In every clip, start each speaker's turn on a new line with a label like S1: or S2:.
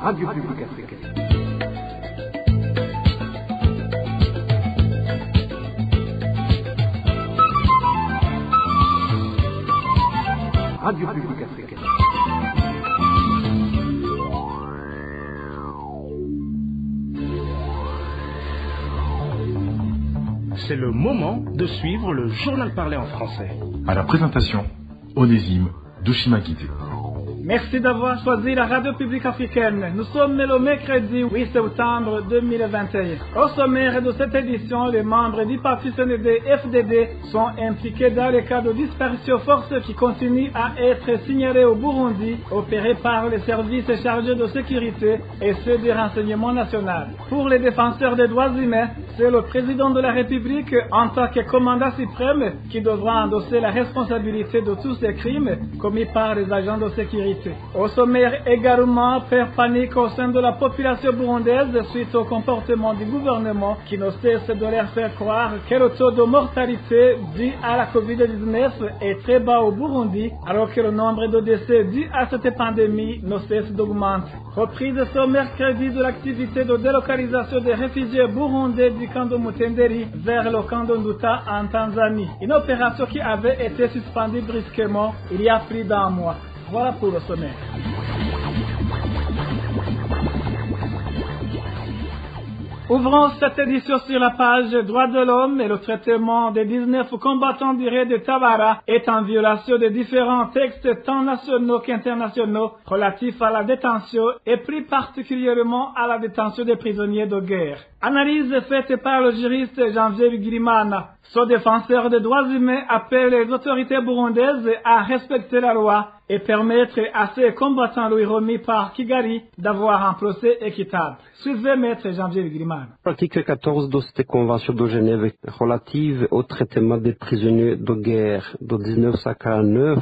S1: Radio Publique Africaine. Radio Publique Africaine.
S2: C'est le moment de suivre le journal parlé en français.
S3: À la présentation, Onésime Douchimakité.
S4: Merci d'avoir choisi la radio publique africaine. Nous sommes le mercredi 8 septembre 2021. Au sommaire de cette édition, les membres du parti CNDD-FDD sont impliqués dans les cas de disparition forcée qui continuent à être signalés au Burundi, opérés par les services chargés de sécurité et ceux du renseignement national. Pour les défenseurs des droits humains, c'est le président de la République, en tant que commandant suprême, qui devra endosser la responsabilité de tous ces crimes commis par les agents de sécurité. Au sommaire également, faire panique au sein de la population burundaise suite au comportement du gouvernement qui ne cesse de leur faire croire que le taux de mortalité dû à la Covid-19 est très bas au Burundi, alors que le nombre de décès dus à cette pandémie ne cesse d'augmenter. Reprise ce mercredi de l'activité de délocalisation des réfugiés burundais du camp de Mutenderi vers le camp de Nduta en Tanzanie. Une opération qui avait été suspendue brusquement il y a plus d'un mois. Voilà pour le sommaire. Ouvrons cette édition sur la page Droits de l'homme et le traitement des 19 combattants du raid de Tabara est en violation de différents textes tant nationaux qu'internationaux relatifs à la détention et plus particulièrement à la détention des prisonniers de guerre. Analyse faite par le juriste Janvier Bigirimana. Ce défenseur des droits humains appelle les autorités burundaises à respecter la loi et permettre à ces combattants lui remis par Kigali d'avoir un procès équitable. Suivez Maître Janvier Bigirimana.
S5: L'article 14 de cette convention de Genève relative au traitement des prisonniers de guerre de 1949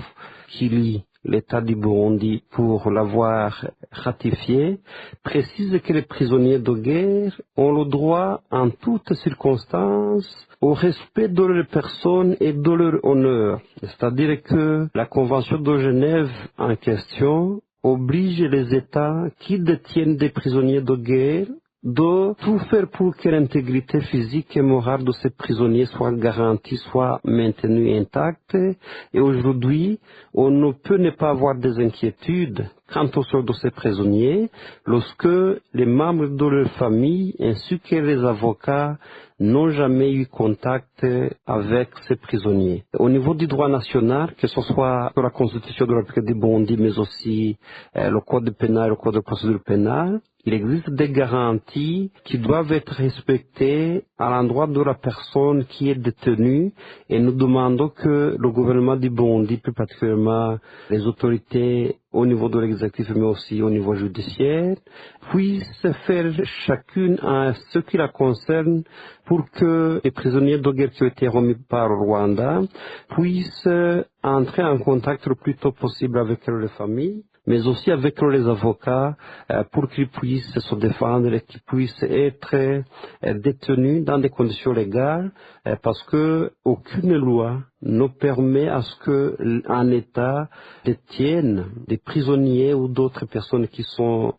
S5: qui lie l'État du Burundi pour l'avoir ratifié, précise que les prisonniers de guerre ont le droit en toutes circonstances au respect de leur personne et de leur honneur. C'est-à-dire que la Convention de Genève en question oblige les États qui détiennent des prisonniers de guerre de tout faire pour que l'intégrité physique et morale de ces prisonniers soit garantie, soit maintenue intacte. Et aujourd'hui, on ne peut ne pas avoir des inquiétudes quant au sort de ces prisonniers lorsque les membres de leur famille ainsi que les avocats n'ont jamais eu contact avec ces prisonniers. Au niveau du droit national, que ce soit la Constitution de la République du Burundi, mais aussi le Code pénal et le Code de procédure pénale, il existe des garanties qui doivent être respectées à l'endroit de la personne qui est détenue et nous demandons que le gouvernement du Burundi, plus particulièrement les autorités au niveau de l'exécutif mais aussi au niveau judiciaire, puissent faire chacune en ce qui la concerne pour que les prisonniers de guerre qui ont été remis par le Rwanda puissent entrer en contact le plus tôt possible avec leurs familles, mais aussi avec les avocats pour qu'ils puissent se défendre et qu'ils puissent être détenus dans des conditions légales parce que aucune loi ne permet à ce qu'un État détienne des prisonniers ou d'autres personnes qui sont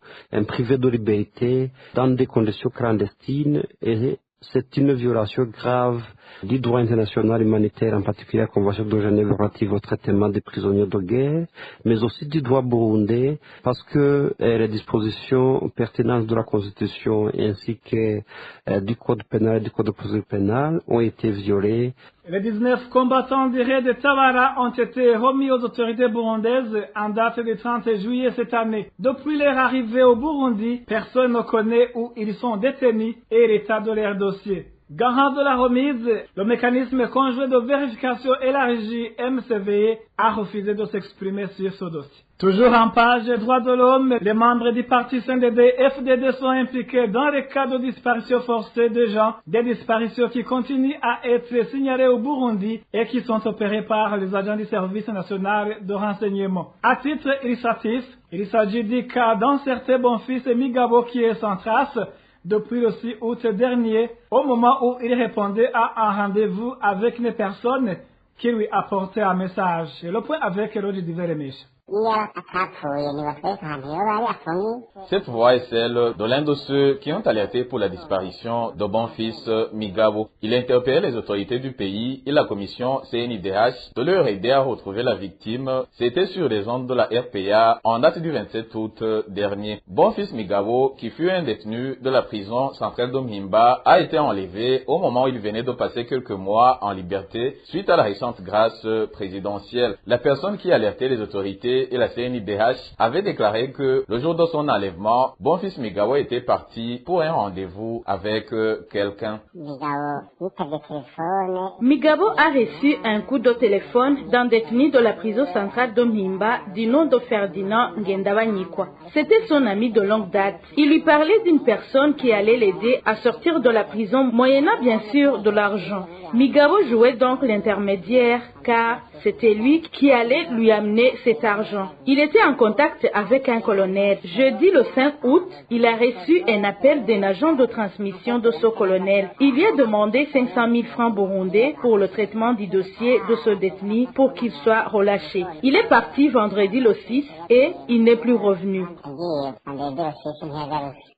S5: privées de liberté dans des conditions clandestines et c'est une violation grave du droit international humanitaire, en particulier la Convention de Genève relative au traitement des prisonniers de guerre, mais aussi du droit burundais, parce que les dispositions pertinentes de la Constitution ainsi que du Code pénal et du Code de procédure pénale ont été violées.
S4: Les 19 combattants du raid de Tabara ont été remis aux autorités burundaises en date du 30 juillet cette année. Depuis leur arrivée au Burundi, personne ne connaît où ils sont détenus et l'état de leur dossier. Garant de la remise, le mécanisme conjoint de vérification élargi MCVE a refusé de s'exprimer sur ce dossier. Toujours en page droits de l'homme, les membres du parti CNDD-FDD sont impliqués dans les cas de disparition forcée de gens, des disparitions qui continuent à être signalées au Burundi et qui sont opérées par les agents du service national de renseignement. À titre illustratif, il s'agit du cas d'un certain bon-fils Migabo qui est sans trace depuis le 6 août dernier, au moment où il répondait à un rendez-vous avec une personne qui lui apportait un message. Le point avec Elodie Diveremish.
S6: Cette voix est celle de l'un de ceux qui ont alerté pour la disparition de Bonfils Migabo. Il interpelle les autorités du pays et la commission CNIDH de leur aider à retrouver la victime. C'était sur les ondes de la RPA en date du 27 août dernier. Bonfils Migabo, qui fut un détenu de la prison centrale de Mhimba, a été enlevé au moment où il venait de passer quelques mois en liberté suite à la récente grâce présidentielle. La personne qui alertait les autorités et la CNIDH avait déclaré que le jour de son enlèvement, Bonfils Migabo était parti pour un rendez-vous avec quelqu'un.
S7: Migabo a reçu un coup de téléphone d'un détenu de la prison centrale de Mhimba du nom de Ferdinand Ngendabanyikwa. C'était son ami de longue date. Il lui parlait d'une personne qui allait l'aider à sortir de la prison moyennant bien sûr de l'argent. Migabo jouait donc l'intermédiaire car c'était lui qui allait lui amener cet argent. Il était en contact avec un colonel. Jeudi le 5 août, il a reçu un appel d'un agent de transmission de ce colonel. Il lui a demandé 500 000 francs burundais pour le traitement du dossier de ce détenu pour qu'il soit relâché. Il est parti vendredi le 6 et il n'est plus revenu.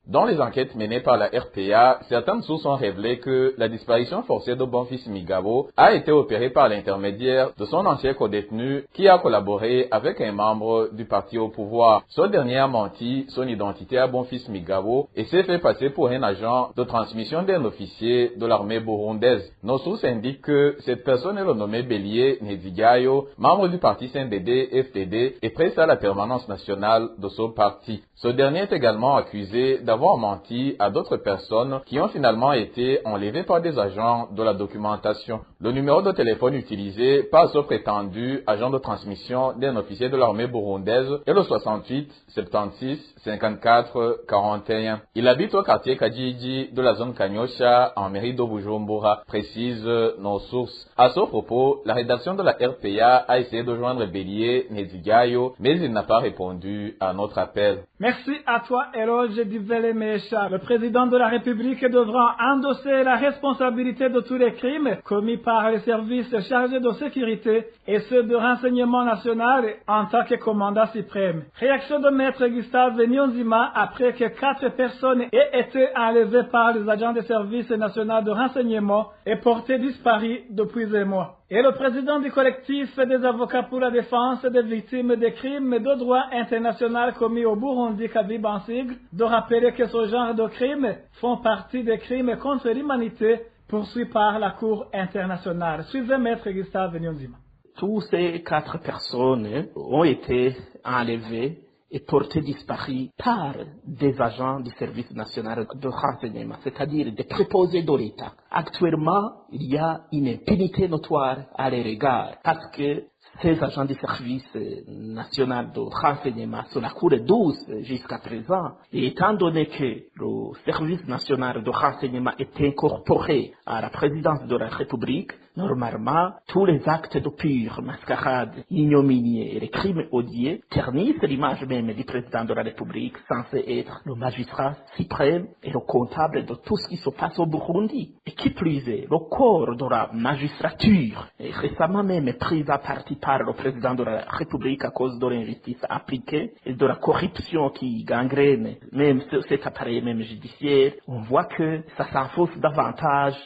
S6: Dans les enquêtes menées par la RPA, certaines sources ont révélé que la disparition forcée de Bonfils Migabo a été opérée par l'intermédiaire de son ancien codétenu qui a collaboré avec un membre du parti au pouvoir. Ce dernier a menti son identité à Bonfils Migabo et s'est fait passer pour un agent de transmission d'un officier de l'armée burundaise. Nos sources indiquent que cette personne est le nommé Bélier Nedigayo, membre du parti CNDD-FDD et prête à la permanence nationale de ce parti. Ce dernier est également accusé d'avoir menti à d'autres personnes qui ont finalement été enlevées par des agents de la documentation. Le numéro de téléphone utilisé par ce prétendu agent de transmission d'un officier de l'armée burundaise est le 68 76 54 41. Il habite au quartier Kajiji de la zone Kanyosha en mairie de Bujumbura, précisent nos sources. À ce propos, la rédaction de la RPA a essayé de joindre Bélier Nedigayo, mais il n'a pas répondu à notre appel.
S4: Merci à toi, Eloge Divele-Mecha. Le président de la République devra endosser la responsabilité de tous les crimes commis par les services chargés de sécurité et ceux de renseignement national en tant que commandant suprême. Réaction de maître Gustave Nyonzima après que 4 personnes aient été enlevées par les agents des services nationaux de renseignement et portées disparues depuis un mois. Et le président du collectif des avocats pour la défense des victimes des crimes de droit international commis au Burundi, Kabib en sigle, de rappeler que ce genre de crimes font partie des crimes contre l'humanité poursuivis par la Cour internationale. Suivez Maître Gustave Nyonzima.
S8: Tous ces 4 personnes ont été enlevées et portées disparues par des agents du service national de renseignement, c'est-à-dire des préposés de l'État. Actuellement, il y a une impunité notoire à leur égard parce que ces agents du service national de renseignement sont la cour douce jusqu'à présent. Et étant donné que le service national de renseignement est incorporé à la présidence de la République, normalement, tous les actes de pure mascarade, ignominie et les crimes odieux ternissent l'image même du président de la République, censé être le magistrat suprême et le comptable de tout ce qui se passe au Burundi. Et qui plus est, le corps de la magistrature est récemment même pris à partie par le président de la République à cause de l'injustice appliquée et de la corruption qui gangrène même cet appareil même judiciaire. On voit que ça s'enfonce davantage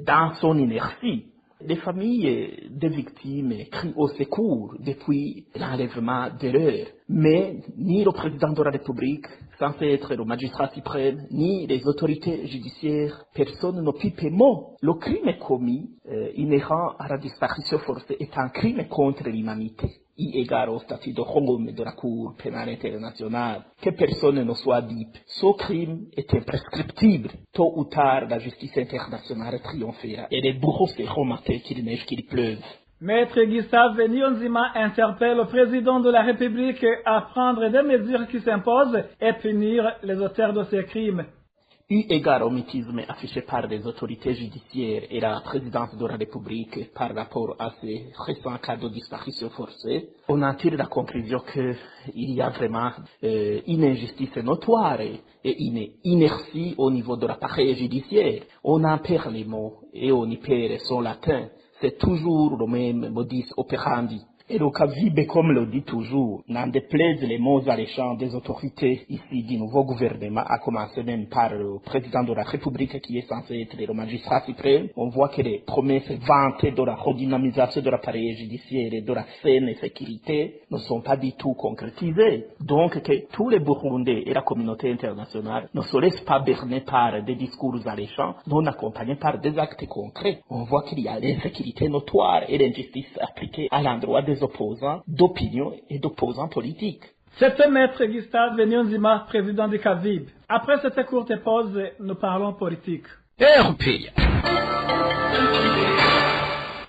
S8: dans son inertie. Les familles des victimes crient au secours depuis l'enlèvement de leur. Mais ni le président de la République, censé être le magistrat suprême, ni les autorités judiciaires, personne ne pipe mot. Le crime commis, inhérent à la disparition forcée, est un crime contre l'humanité, eu égard au statut de Rome de la Cour pénale internationale. Que personne ne soit dupe. Ce crime est imprescriptible. Tôt ou tard, la justice internationale triomphera et les bourreaux seront matés qu'il neige qu'il pleuve.
S4: Maître Gustave Nyonzima interpelle le président de la République à prendre des mesures qui s'imposent et punir les auteurs de ces crimes.
S8: Eu égard au mutisme affiché par les autorités judiciaires et la présidence de la République par rapport à ces récents cas de disparition forcée, on en tire la conclusion qu'il y a vraiment une injustice notoire et une inertie au niveau de l'appareil judiciaire. On en perd les mots et on y perd son latin. C'est toujours le même modus operandi. Et le CAVIB, comme le dit toujours, n'en déplaise les mots alléchants des autorités ici du nouveau gouvernement, à commencer même par le président de la République qui est censé être le magistrat suprême. On voit que les promesses vantées de la redynamisation de l'appareil judiciaire et de la saine sécurité ne sont pas du tout concrétisées. Donc que tous les Burundais et la communauté internationale ne se laissent pas berner par des discours alléchants, non accompagnés par des actes concrets. On voit qu'il y a l'insécurité notoire et l'injustice appliquée à l'endroit des opposants d'opinion et d'opposants politiques.
S4: C'était Maître Gustave Nyonzima, président du CAVIB. Après cette courte pause, nous parlons politique.
S2: RPA.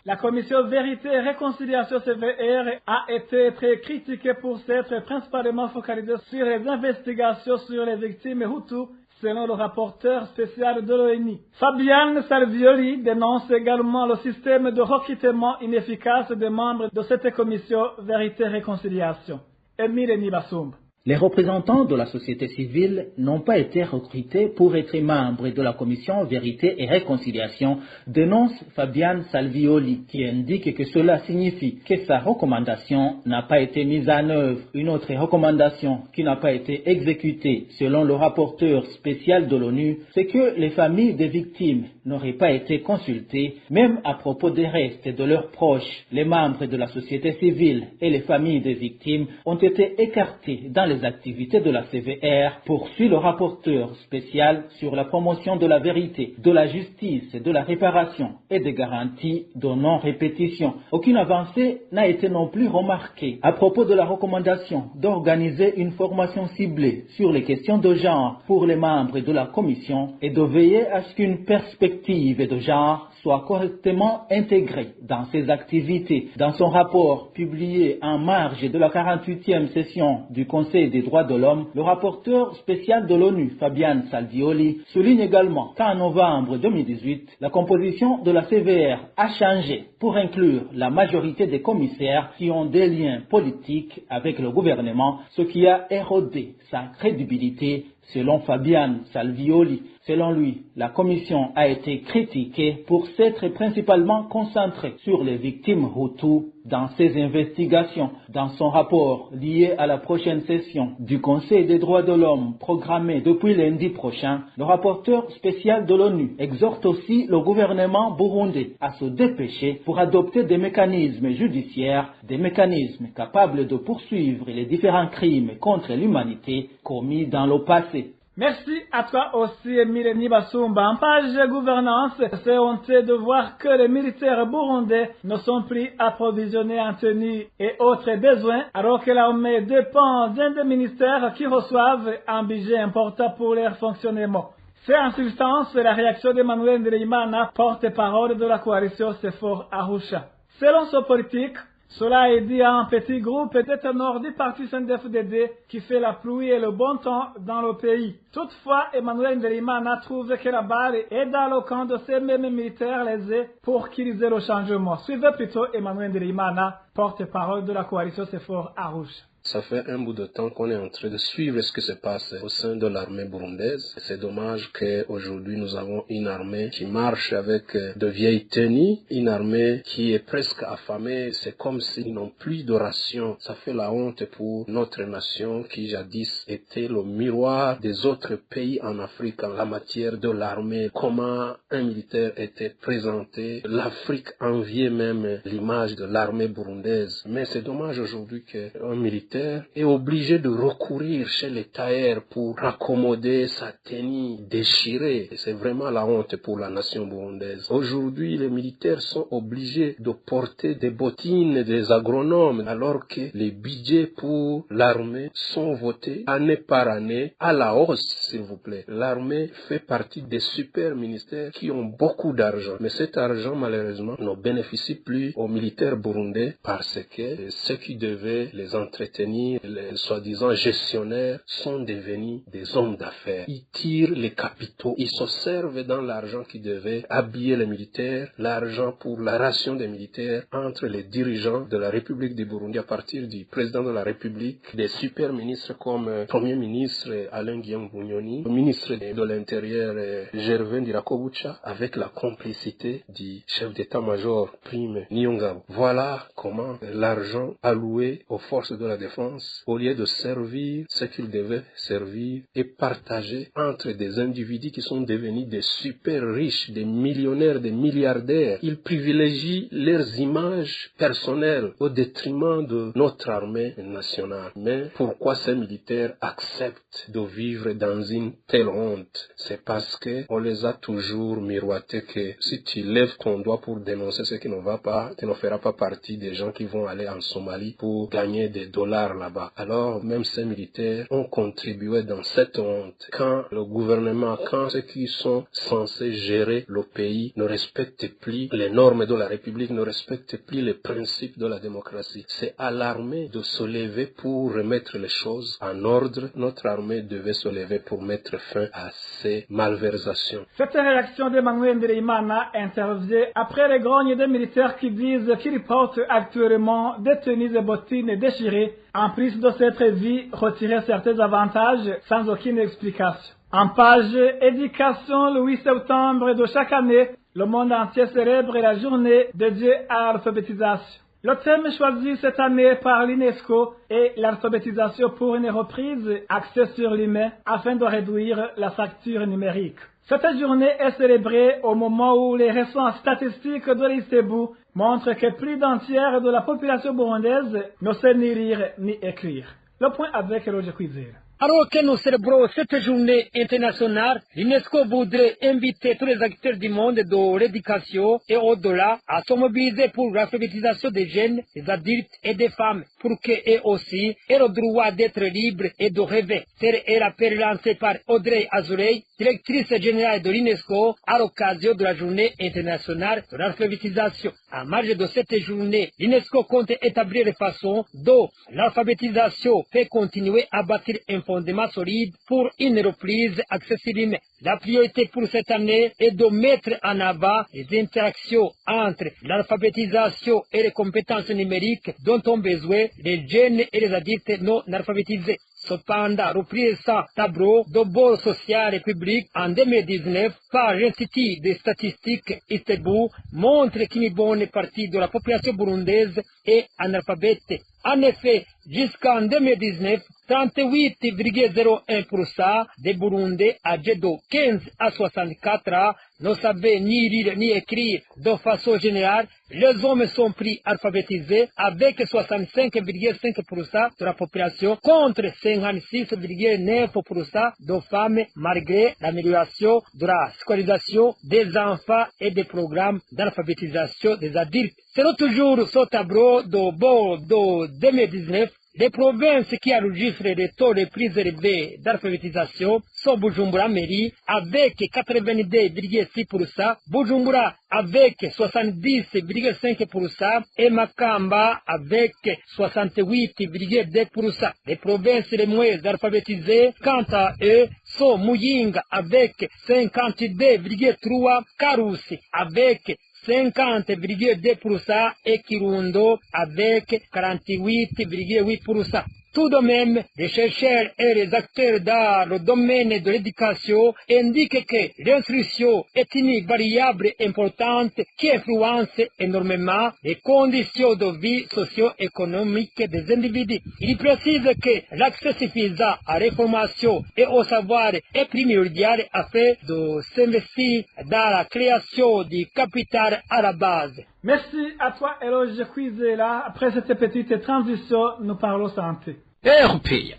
S4: La commission Vérité et Réconciliation CVR a été très critiquée pour s'être principalement focalisée sur les investigations sur les victimes Hutus, selon le rapporteur spécial de l'ONU. Fabian Salvioli dénonce également le système de recrutement inefficace des membres de cette commission Vérité et Réconciliation. Émile Nibasumba.
S9: Les représentants de la société civile n'ont pas été recrutés pour être membres de la commission Vérité et Réconciliation, dénonce Fabian Salvioli, qui indique que cela signifie que sa recommandation n'a pas été mise en œuvre. Une autre recommandation qui n'a pas été exécutée, selon le rapporteur spécial de l'ONU, c'est que les familles des victimes n'auraient pas été consultées, même à propos des restes de leurs proches. Les membres de la société civile et les familles des victimes ont été écartés dans les activités de la CVR, poursuit le rapporteur spécial sur la promotion de la vérité, de la justice, de la réparation et des garanties de non-répétition. Aucune avancée n'a été non plus remarquée à propos de la recommandation d'organiser une formation ciblée sur les questions de genre pour les membres de la commission et de veiller à ce qu'une perspective de genre soit correctement intégrée dans ses activités. Dans son rapport publié en marge de la 48e session du Conseil des droits de l'homme, le rapporteur spécial de l'ONU, Fabian Salvioli, souligne également qu'en novembre 2018, la composition de la CVR a changé pour inclure la majorité des commissaires qui ont des liens politiques avec le gouvernement, ce qui a érodé sa crédibilité, selon Fabian Salvioli. Selon lui, la commission a été critiquée pour s'être principalement concentrée sur les victimes Hutus dans ses investigations. Dans son rapport lié à la prochaine session du Conseil des droits de l'homme programmée depuis lundi prochain, le rapporteur spécial de l'ONU exhorte aussi le gouvernement burundais à se dépêcher pour adopter des mécanismes judiciaires, des mécanismes capables de poursuivre les différents crimes contre l'humanité commis dans le passé.
S4: Merci à toi aussi, Emile Nibasumba. En page gouvernance, c'est honteux de voir que les militaires burundais ne sont plus approvisionnés en tenue et autres besoins, alors que l'armée dépend d'un des ministères qui reçoivent un budget important pour leur fonctionnement. C'est en substance la réaction d'Emmanuel Ndereimana, porte-parole de la coalition CEFOR Arusha. Selon ce politique, cela est dit à un petit groupe des ténors du parti CNDD-FDD qui fait la pluie et le bon temps dans le pays. Toutefois, Emmanuel Ndereimana trouve que la balle est dans le camp de ces mêmes militaires lésés pour qu'ils aient le changement. Suivez plutôt Emmanuel Ndereimana, porte-parole de la coalition CEFOR Arusha.
S10: Ça fait un bout de temps qu'on est en train de suivre ce qui se passe au sein de l'armée burundaise. C'est dommage qu'aujourd'hui nous avons une armée qui marche avec de vieilles tenues, une armée qui est presque affamée. C'est comme s'ils n'ont plus de ration. Ça fait la honte pour notre nation qui jadis était le miroir des autres pays en Afrique en la matière de l'armée. Comment un militaire était présenté. L'Afrique enviait même l'image de l'armée burundaise. Mais c'est dommage aujourd'hui qu'un militaire est obligé de recourir chez les tailleurs pour raccommoder sa tenue déchirée. Et c'est vraiment la honte pour la nation burundaise. Aujourd'hui, les militaires sont obligés de porter des bottines des agronomes alors que les budgets pour l'armée sont votés année par année à la hausse, s'il vous plaît. L'armée fait partie des super ministères qui ont beaucoup d'argent. Mais cet argent, malheureusement, ne bénéficie plus aux militaires burundais parce que ceux qui devaient les entretenir, les soi-disant gestionnaires, sont devenus des hommes d'affaires. Ils tirent les capitaux, ils se servent dans l'argent qui devait habiller les militaires, l'argent pour la ration des militaires entre les dirigeants de la République du Burundi à partir du président de la République, des super ministres comme Premier ministre Alain Guillaume Bunyoni, le ministre de l'Intérieur Gervais Ndirakobucha, avec la complicité du chef d'état-major Prime Niyongabo. Voilà comment comment l'argent alloué aux forces de la défense, au lieu de servir ce qu'il devait servir et partager entre des individus qui sont devenus des super riches, des millionnaires, des milliardaires, ils privilégient leurs images personnelles au détriment de notre armée nationale. Mais pourquoi ces militaires acceptent de vivre dans une telle honte? C'est parce que on les a toujours miroité que si tu lèves ton doigt pour dénoncer ce qui ne va pas, tu ne feras pas partie des gens qui vont aller en Somalie pour gagner des dollars là-bas. Alors même ces militaires ont contribué dans cette honte. Quand le gouvernement, quand ceux qui sont censés gérer le pays ne respectent plus les normes de la République, ne respectent plus les principes de la démocratie, c'est à l'armée de se lever pour remettre les choses en ordre. Notre armée devait se lever pour mettre fin à ces malversations.
S4: Cette réaction d'Emmanuel Ndereimana intervient après les grognes des militaires qui disent qu'ils portent actuellement des tenues et bottines déchirées en plus de s'être vu retirer certains avantages sans aucune explication. En page éducation, le 8 septembre de chaque année, le monde entier célèbre la journée dédiée à l'alphabétisation. Le thème choisi cette année par l'UNESCO est l'alphabétisation pour une reprise axée sur l'humain afin de réduire la fracture numérique. Cette journée est célébrée au moment où les récentes statistiques de l'ISTEBU montrent que plus d'un tiers de la population burundaise ne sait ni lire ni écrire. Le point avec Roger Kwizera.
S11: Alors que nous célébrons cette journée internationale, l'UNESCO voudrait inviter tous les acteurs du monde de l'éducation et au-delà à se mobiliser pour l'alphabétisation des jeunes, des adultes et des femmes, pour qu'eux aussi aient le droit d'être libres et de rêver. Tel est l'appel lancé par Audrey Azoulay, directrice générale de l'UNESCO, à l'occasion de la journée internationale de l'alphabétisation. En marge de cette journée, l'UNESCO compte établir les façons dont l'alphabétisation peut continuer à bâtir un fondement solide pour une reprise accessible. La priorité pour cette année est de mettre en avant les interactions entre l'alphabétisation et les compétences numériques dont ont besoin les jeunes et les adultes non alphabétisés. Cependant, reprise sans tableau de bord social et public en 2019 par l'Institut des statistiques ISTEBU montre qu'une bonne partie de la population burundaise est analphabète. En effet, jusqu'en 2019, 38,01% des Burundais âgés de 15 à 64 ans ne savaient ni lire ni écrire. De façon générale, les hommes sont pris alphabétisés avec 65,5% de la population contre 56,9% de femmes malgré l'amélioration de la scolarisation des enfants et des programmes d'alphabétisation des adultes. C'est toujours ce tableau de bord de 2019. Les provinces qui enregistrent les taux les plus élevés d'alphabétisation sont Bujumbura Mairie avec 82,6%, Bujumbura avec 70,5% et Makamba avec 68,2%. Les provinces les moins alphabétisées, quant à eux, sont Muyinga avec 52,3%, Karusi avec 50,2% et Kirundo avec 48,8%. Tout de même, les chercheurs et les acteurs dans le domaine de l'éducation indiquent que l'instruction est une variable importante qui influence énormément les conditions de vie socio-économique des individus. Il précise que l'accès suffisant à l'information et au savoir est primordial afin de s'investir dans la création du capital à la base.
S4: Merci à toi, Eloge Kwizera. Après cette petite transition, nous parlons santé.
S2: RPA.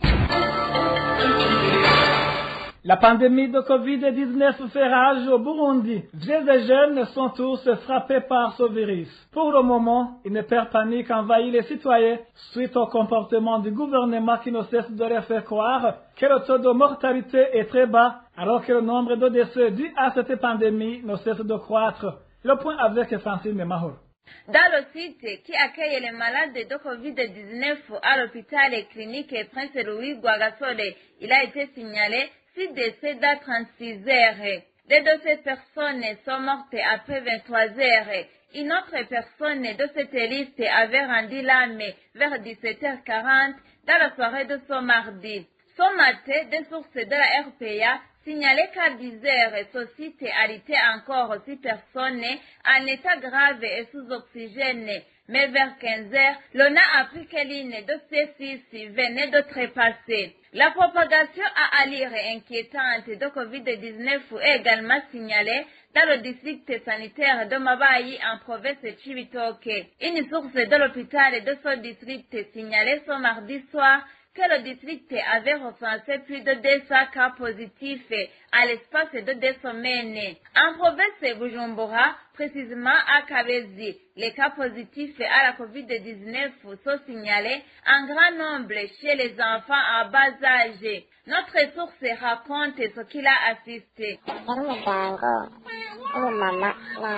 S4: La pandémie de Covid-19 fait rage au Burundi. Vieux et jeunes sont tous frappés par ce virus. Pour le moment, une peur panique envahit les citoyens suite au comportement du gouvernement qui ne cesse de leur faire croire que le taux de mortalité est très bas, alors que le nombre de décès dus à cette pandémie ne cesse de croître. Le point avec Francine Mahor.
S12: Dans le site qui accueille les malades de Covid-19 à l'hôpital et clinique Prince Louis Guagasole, il a été signalé 6 décès dans 36 heures. 2 de ces personnes sont mortes après 23 heures. Une autre personne de cette liste avait rendu l'âme vers 17h40 dans la soirée de ce mardi. Ce matin, des sources de la RPA signalaient qu'à 10 heures, ce site arrêtait encore 6 personnes en état grave et sous oxygène. Mais vers 15h, l'on a appris que l'une de ces 6 venait de trépasser. La propagation à allure inquiétante de Covid-19 est également signalée dans le district sanitaire de Mabayi en province de Chibitoke. Une source de l'hôpital de ce district signalait ce mardi soir que le district avait recensé plus de 200 cas positifs à l'espace de 2 semaines. En province de Bujumbura, précisément à Kabezi, les cas positifs à la COVID-19 sont signalés en grand nombre chez les enfants à bas âge. Notre source raconte ce qu'il a assisté.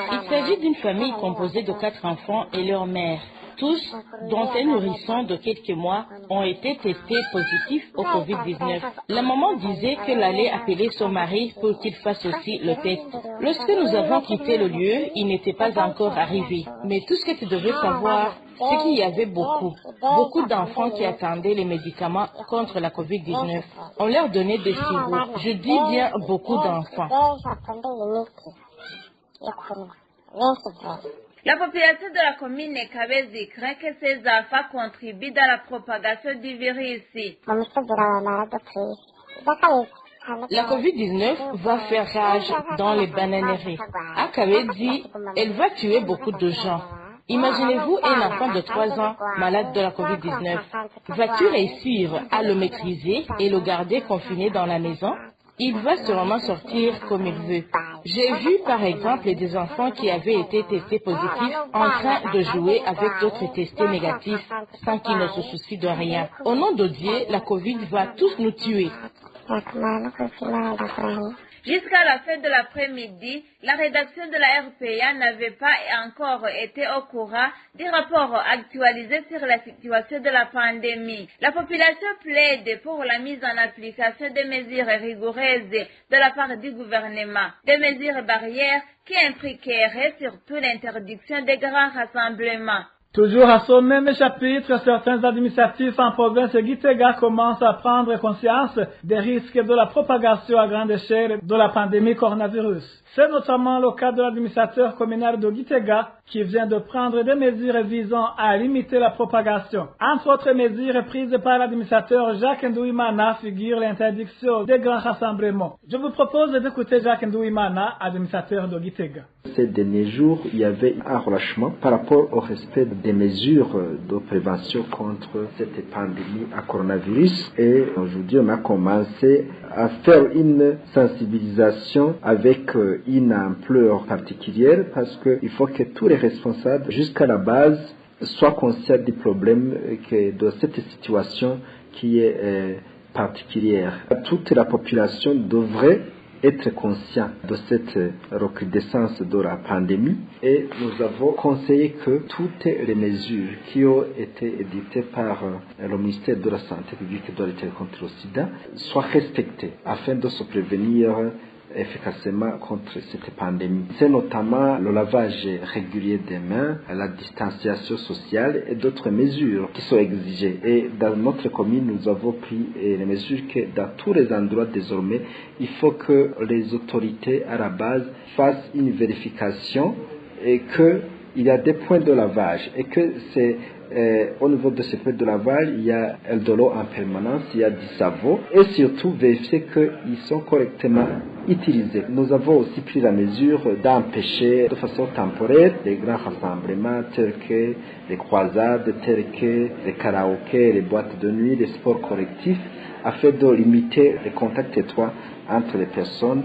S13: Il s'agit d'une famille composée de 4 enfants et leur mère. Tous, dont un nourrisson de quelques mois, ont été testés positifs au Covid-19. La maman disait qu'elle allait appeler son mari pour qu'il fasse aussi le test. Lorsque nous avons quitté le lieu, il n'était pas encore arrivé. Mais tout ce que tu devais savoir, c'est qu'il y avait beaucoup d'enfants qui attendaient les médicaments contre la Covid-19. On leur donnait des sirops. Je dis bien beaucoup d'enfants.
S12: La population de la commune Kabezi craint que ces enfants contribuent dans la propagation du virus.
S13: La Covid-19 va faire rage dans les bananeries. À Kabezi, elle va tuer beaucoup de gens. Imaginez-vous un enfant de 3 ans malade de la Covid-19. Vas-tu réussir à le maîtriser et le garder confiné dans la maison? Il va sûrement sortir comme il veut. J'ai vu par exemple des enfants qui avaient été testés positifs en train de jouer avec d'autres testés négatifs sans qu'ils ne se soucient de rien. Au nom de Dieu, la Covid va tous nous tuer.
S12: Jusqu'à la fin de l'après-midi, la rédaction de la RPA n'avait pas encore été au courant du rapport actualisé sur la situation de la pandémie. La population plaide pour la mise en application des mesures rigoureuses de la part du gouvernement, des mesures barrières qui impliqueraient surtout l'interdiction des grands rassemblements.
S4: Toujours à ce même chapitre, certains administratifs en province de Gitega commencent à prendre conscience des risques de la propagation à grande échelle de la pandémie coronavirus. C'est notamment le cas de l'administrateur communal de Gitega qui vient de prendre des mesures visant à limiter la propagation. Entre autres mesures prises par l'administrateur Jacques Ndouimana figure l'interdiction des grands rassemblements. Je vous propose d'écouter Jacques Ndouimana, administrateur de Gitega.
S14: Ces derniers jours, il y avait un relâchement par rapport au respect des mesures de prévention contre cette pandémie à coronavirus. Et aujourd'hui, on a commencé à faire une sensibilisation avec une ampleur particulière parce qu'il faut que tous les responsables, jusqu'à la base, soient conscients du problème de cette situation qui est particulière. Toute la population devrait être conscient de cette recrudescence de la pandémie et nous avons conseillé que toutes les mesures qui ont été édictées par le ministère de la Santé publique et de la lutte contre le sida soient respectées afin de se prévenir efficacement contre cette pandémie. C'est notamment le lavage régulier des mains, la distanciation sociale et d'autres mesures qui sont exigées. Et dans notre commune, nous avons pris les mesures que dans tous les endroits désormais, il faut que les autorités à la base fassent une vérification et qu'il y a des points de lavage et que c'est au niveau de ces points de lavage, il y a de l'eau en permanence, il y a du savon et surtout vérifier qu'ils sont correctement utilisés. Nous avons aussi pris la mesure d'empêcher de façon temporaire les grands rassemblements tels que les croisades, tels que les karaokés, les boîtes de nuit, les sports collectifs afin de limiter les contacts étroits entre les personnes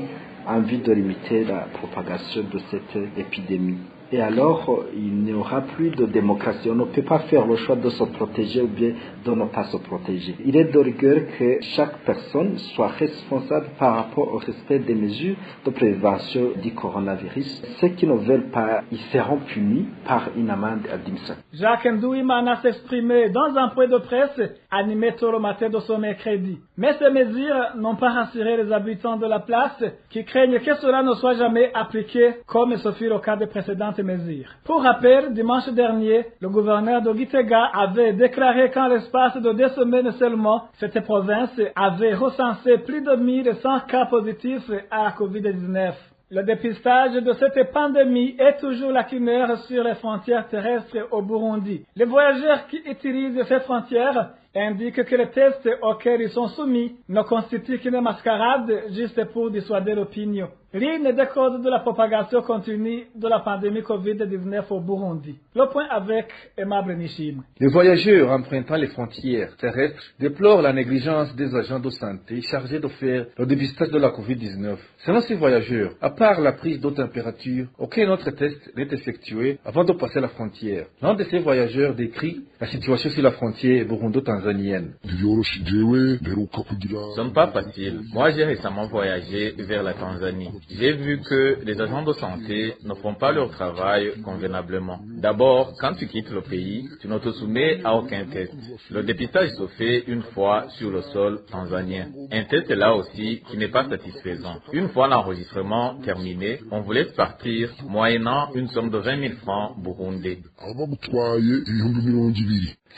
S14: en vue de limiter la propagation de cette épidémie. Et alors, il n'y aura plus de démocratie. On ne peut pas faire le choix de se protéger ou bien de ne pas se protéger. Il est de rigueur que chaque personne soit responsable par rapport au respect des mesures de prévention du coronavirus. Ceux qui ne veulent pas, ils seront punis par une amende administrative.
S4: Jacques Ndouimana s'exprimait dans un point de presse animé tôt le matin de ce mercredi. Mais ces mesures n'ont pas rassuré les habitants de la place qui craignent que cela ne soit jamais appliqué comme ce fut le cas des précédentes mesures. Pour rappel, dimanche dernier, le gouverneur de Gitega avait déclaré qu'en l'espace de 2 semaines seulement, cette province avait recensé plus de 1100 cas positifs à la COVID-19. Le dépistage de cette pandémie est toujours lacunaire sur les frontières terrestres au Burundi. Les voyageurs qui utilisent ces frontières indiquent que les tests auxquels ils sont soumis ne constituent qu'une mascarade juste pour dissuader l'opinion. L'une des causes de la propagation continue de la pandémie Covid-19 au Burundi. Le point avec Aimable Nishim.
S15: Les voyageurs empruntant les frontières terrestres déplorent la négligence des agents de santé chargés de faire le dépistage de la Covid-19. Selon ces voyageurs, à part la prise de température, aucun autre test n'est effectué avant de passer la frontière. L'un de ces voyageurs décrit la situation sur la frontière burundo-tanzanienne.
S6: Ce n'est pas facile. Moi, j'ai récemment voyagé vers la Tanzanie. J'ai vu que les agents de santé ne font pas leur travail convenablement. D'abord, quand tu quittes le pays, tu ne te soumets à aucun test. Le dépistage se fait une fois sur le sol tanzanien. Un test est là aussi qui n'est pas satisfaisant. Une fois l'enregistrement terminé, on vous laisse partir moyennant une somme de 20 000 francs burundais.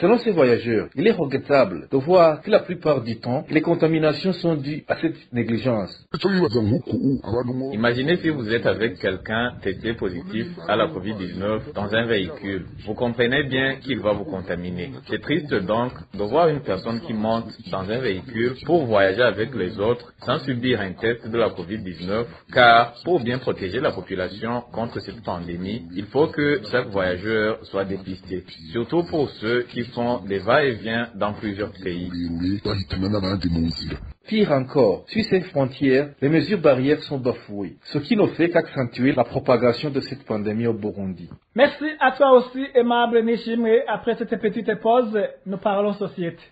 S15: Selon ces voyageurs, il est regrettable de voir que la plupart du temps, les contaminations sont dues à cette négligence.
S6: Imaginez si vous êtes avec quelqu'un testé positif à la Covid-19 dans un véhicule. Vous comprenez bien qu'il va vous contaminer. C'est triste donc de voir une personne qui monte dans un véhicule pour voyager avec les autres sans subir un test de la Covid-19, car pour bien protéger la population contre cette pandémie, il faut que chaque voyageur soit dépisté, surtout pour ceux qui font des va-et-vient dans plusieurs pays.
S15: Pire encore, sur ces frontières, les mesures barrières sont bafouées, ce qui ne fait qu'accentuer la propagation de cette pandémie au Burundi.
S4: Merci à toi aussi, Aimable Nishim. Et après cette petite pause, nous parlons société.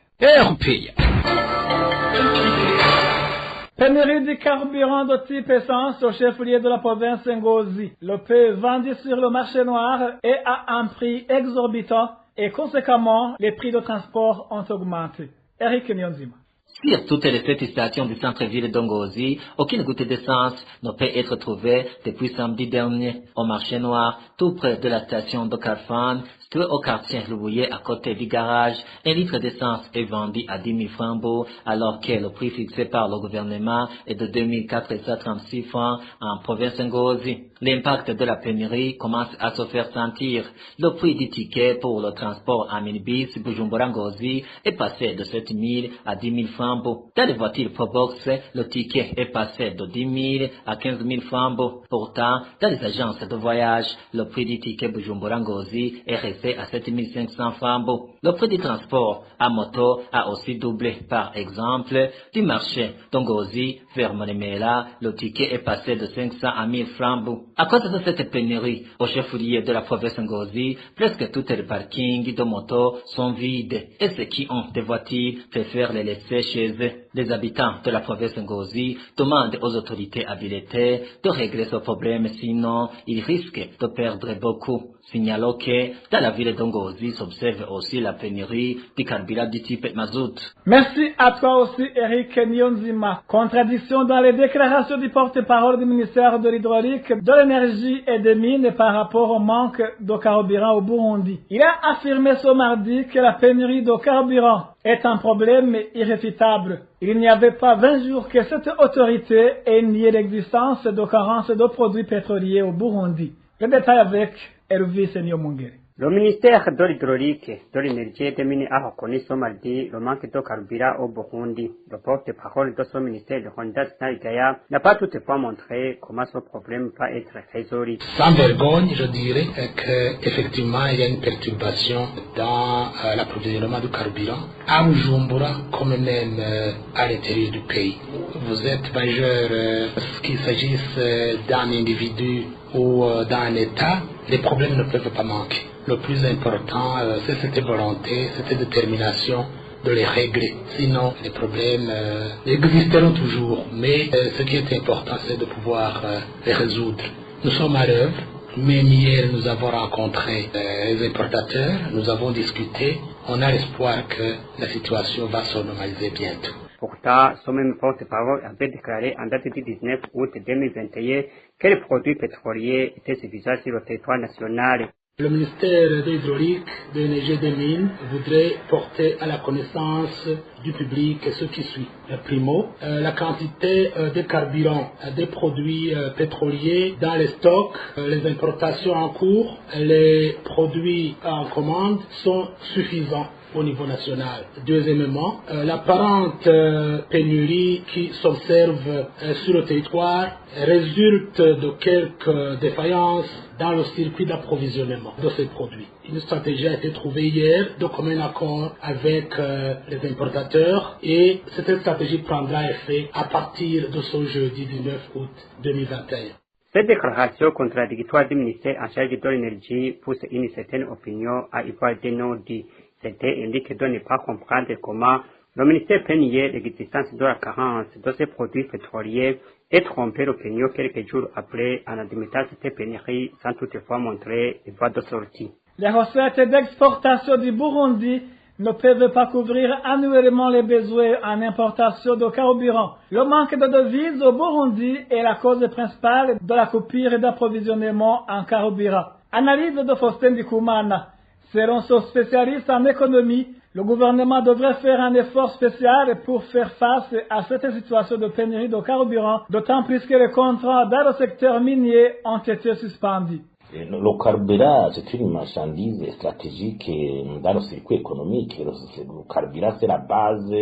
S4: Pénurie de carburant de type essence au chef-lieu de la province Ngozi. Le peu vendu sur le marché noir est à un prix exorbitant et conséquemment, les prix de transport ont augmenté. Eric Nyonzima.
S16: Sur toutes les 7 stations du centre-ville d'Ongozi, aucune goutte d'essence ne peut être trouvée depuis samedi dernier. Au marché noir, tout près de la station de Carfan, situé au quartier Louvoyer à côté du garage, un litre d'essence est vendu à 10 000 francs, alors que le prix fixé par le gouvernement est de 2 436 francs en province Ngozi. L'impact de la pénurie commence à se faire sentir. Le prix du ticket pour le transport en minibus Bujumbura-Ngozi est passé de 7 000 à 10 000 francs. Dans les voitures Probox, le ticket est passé de 10 000 à 15 000 francs. Pourtant, dans les agences de voyage, le prix du ticket Bujumbura-Ngozi est resté à 7 500 francs. Le prix du transport à moto a aussi doublé. Par exemple, du marché d'Ongozi vers Monemela, le ticket est passé de 500 à 1000 francs. À cause de cette pénurie, au chef-lieu de la province Ngozi, presque tous les parkings de motos sont vides et ceux qui ont des voitures préfèrent les laisser chez eux. Les habitants de la province Ngozi demandent aux autorités habilitées de régler ce problème, sinon ils risquent de perdre beaucoup. Signalons que dans la ville d'Ongozi s'observe aussi la pénurie du carburant du type mazout.
S4: Merci à toi aussi, Eric Nyonzima. Contradiction dans les déclarations du porte-parole du ministère de l'Hydraulique, de l'Énergie et des Mines par rapport au manque de carburant au Burundi. Il a affirmé ce mardi que la pénurie de carburant est un problème irréfutable. Il n'y avait pas 20 jours que cette autorité ait nié l'existence de carences de produits pétroliers au Burundi. Le détail avec Elvis Nyomungere.
S17: Le ministère de l'Hydraulique, de l'Énergie et des Mines a reconnu ce mardi le manque de carburant au Burundi. Le porte-parole de ce ministère, Honda Snaigaya, n'a pas toutefois montré comment ce problème va être résolu.
S8: Sans vergogne, je dirais qu'effectivement, il y a une perturbation dans l'approvisionnement du carburant à Bujumbura comme même à l'intérieur du pays. Vous êtes majeur, qu'il s'agisse d'un individu ou d'un État, les problèmes ne peuvent pas manquer. Le plus important, c'est cette volonté, cette détermination de les régler. Sinon, les problèmes existeront toujours. Mais ce qui est important, c'est de pouvoir les résoudre. Nous sommes à l'œuvre. Même hier, nous avons rencontré les importateurs, nous avons discuté. On a l'espoir que la situation va se normaliser bientôt.
S17: Pourtant, ce même porte-parole avait déclaré en date du 19 août 2021 que les produits pétroliers étaient suffisants sur le territoire national.
S18: Le ministère de l'Hydraulique, de l'Énergie et des Mines voudrait porter à la connaissance du public ce qui suit. Primo, la quantité de carburant, des produits pétroliers dans les stocks, les importations en cours, les produits en commande sont suffisants au niveau national. Deuxièmement, l'apparente pénurie qui s'observe sur le territoire résulte de quelques défaillances dans le circuit d'approvisionnement de ces produits. Une stratégie a été trouvée hier de commun accord avec les importateurs et cette stratégie prendra effet à partir de ce jeudi 19 août 2021.
S17: Cette déclaration contradictoire du ministère en charge de l'énergie pousse une certaine opinion à y voir des non-dits. C'était indiqué de ne pas comprendre comment le ministère peut nier l'existence de la carence de ces produits pétroliers et tromper l'opinion quelques jours après en admettant cette pénurie sans toutefois montrer les voies de sortie.
S4: Les recettes d'exportation du Burundi ne peuvent pas couvrir annuellement les besoins en importation de carburant. Le manque de devises au Burundi est la cause principale de la coupure d'approvisionnement en carburant. Analyse de Faustin Ndikumana. Selon ce spécialiste en économie, le gouvernement devrait faire un effort spécial pour faire face à cette situation de pénurie de carburant, d'autant plus que les contrats dans le secteur minier ont été suspendus.
S19: Le carburant, c'est une marchandise stratégique dans le circuit économique. Le carburant, c'est la base.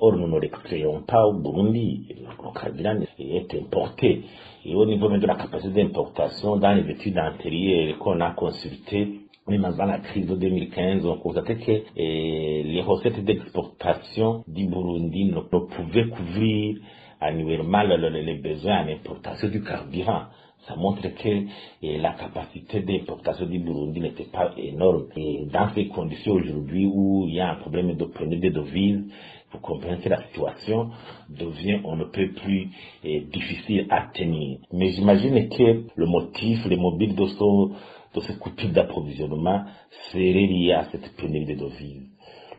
S19: Or, nous ne l'exploitons pas au Burundi. Le carburant est importé. Et au niveau de la capacité d'importation, dans les études antérieures qu'on a consultées, même avant la crise de 2015, on constatait que les recettes d'exportation du Burundi ne pouvaient couvrir annuellement les besoins en importation du carburant. Ça montre que la capacité d'importation du Burundi n'était pas énorme. Et dans ces conditions aujourd'hui où il y a un problème de pénurie de devises, vous comprenez que la situation devient on ne peut plus difficile à tenir. Mais j'imagine que le motif, les mobiles de cette coupure d'approvisionnement serait lié à cette pénurie de devises.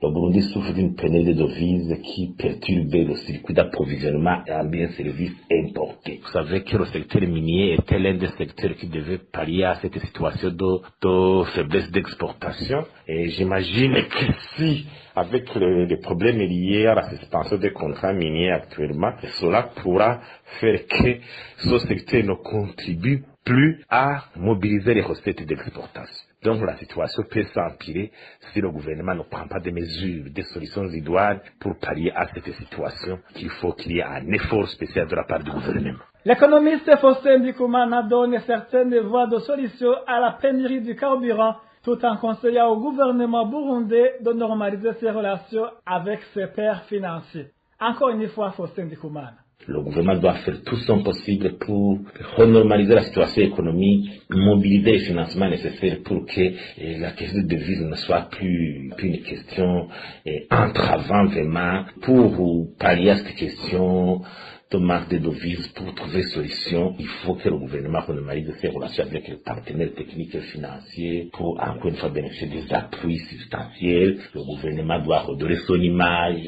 S19: Le Burundi souffre d'une pénurie de devises qui perturbe le circuit d'approvisionnement en biens et services importés. Vous savez que le secteur minier était l'un des secteurs qui devait pallier à cette situation de faiblesse d'exportation. Et j'imagine que si, avec les problèmes liés à la suspension des contrats miniers actuellement, cela pourra faire que ce secteur ne contribue plus à mobiliser les recettes d'exportation. Donc la situation peut s'empirer si le gouvernement ne prend pas des mesures, des solutions idoines pour pallier à cette situation. Il faut qu'il y ait un effort spécial de la part du gouvernement.
S4: L'économiste Faustin Ndikumana donne certaines voies de solution à la pénurie du carburant tout en conseillant au gouvernement burundais de normaliser ses relations avec ses pairs financiers. Encore une fois, Faustin Ndikumana.
S19: Le gouvernement doit faire tout son possible pour renormaliser la situation économique, mobiliser les financements nécessaires pour que la question de devise ne soit plus une question entravant vraiment pour pallier à cette question de manque de devises. Pour trouver solution, il faut que le gouvernement renormalise ses relations avec les partenaires techniques et financiers pour encore une fois bénéficier des appuis substantiels. Le gouvernement doit redorer son image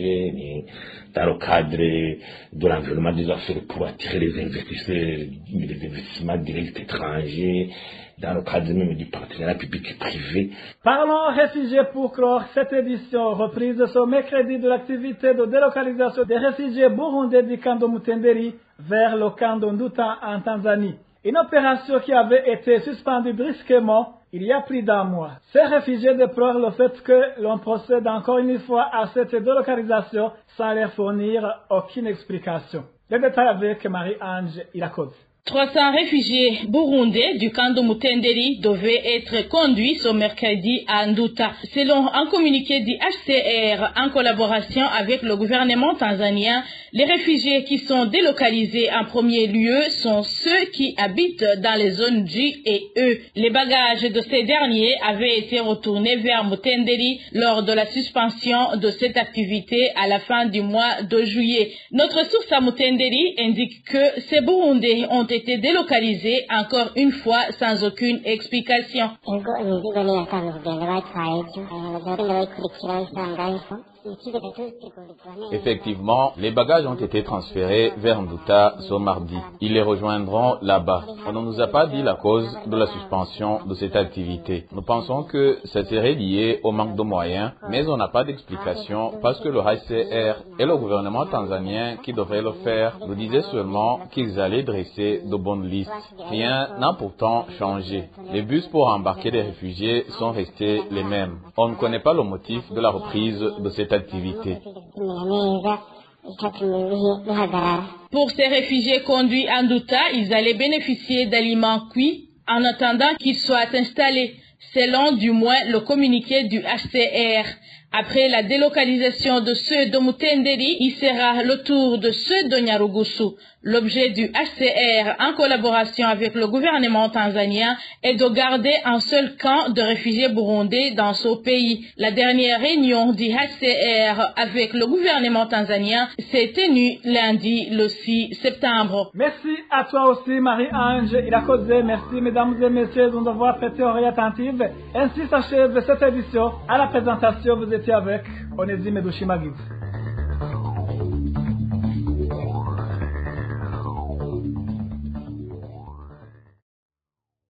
S19: dans le cadre de l'environnement des affaires pour attirer les investisseurs, les investissements directs étrangers, dans le cadre même du partenariat public et privé.
S4: Parlons réfugiés pour clore cette édition, reprise ce mercredi de l'activité de délocalisation des réfugiés burundais du camp de Mutenderi vers le camp de Nduta en Tanzanie. Une opération qui avait été suspendue brusquement il y a plus d'un mois. Ces réfugiés déplorent le fait que l'on procède encore une fois à cette délocalisation sans leur fournir aucune explication. Les détails avec Marie-Ange Irakoze.
S13: 300 réfugiés burundais du camp de Mutenderi devaient être conduits ce mercredi à Nduta. Selon un communiqué du HCR en collaboration avec le gouvernement tanzanien, les réfugiés qui sont délocalisés en premier lieu sont ceux qui habitent dans les zones J et E. Les bagages de ces derniers avaient été retournés vers Mutenderi lors de la suspension de cette activité à la fin du mois de juillet. Notre source à Mutenderi indique que ces Burundais ont été délocalisés encore une fois sans aucune explication.
S6: Effectivement, les bagages ont été transférés vers Nduta ce mardi. Ils les rejoindront là-bas. On ne nous a pas dit la cause de la suspension de cette activité. Nous pensons que ça serait lié au manque de moyens, mais on n'a pas d'explication parce que le HCR et le gouvernement tanzanien qui devraient le faire nous disaient seulement qu'ils allaient dresser de bonnes listes. Rien n'a pourtant changé. Les bus pour embarquer des réfugiés sont restés les mêmes. On ne connaît pas le motif de la reprise de cette activité.
S7: Pour ces réfugiés conduits en Nduta, ils allaient bénéficier d'aliments cuits en attendant qu'ils soient installés, selon du moins le communiqué du HCR. Après la délocalisation de ceux de Mutenderi, il sera le tour de ceux de Nyarugusu. L'objet du HCR, en collaboration avec le gouvernement tanzanien, est de garder un seul camp de réfugiés burundais dans ce pays. La dernière réunion du HCR avec le gouvernement tanzanien s'est tenue lundi le 6 septembre.
S4: Merci à toi aussi, Marie-Ange Irakoze. Merci, mesdames et messieurs, de nous avoir prêté oreille attentive. Ainsi s'achève cette édition. À la présentation, vous étiez avec Onésime Dushimagid.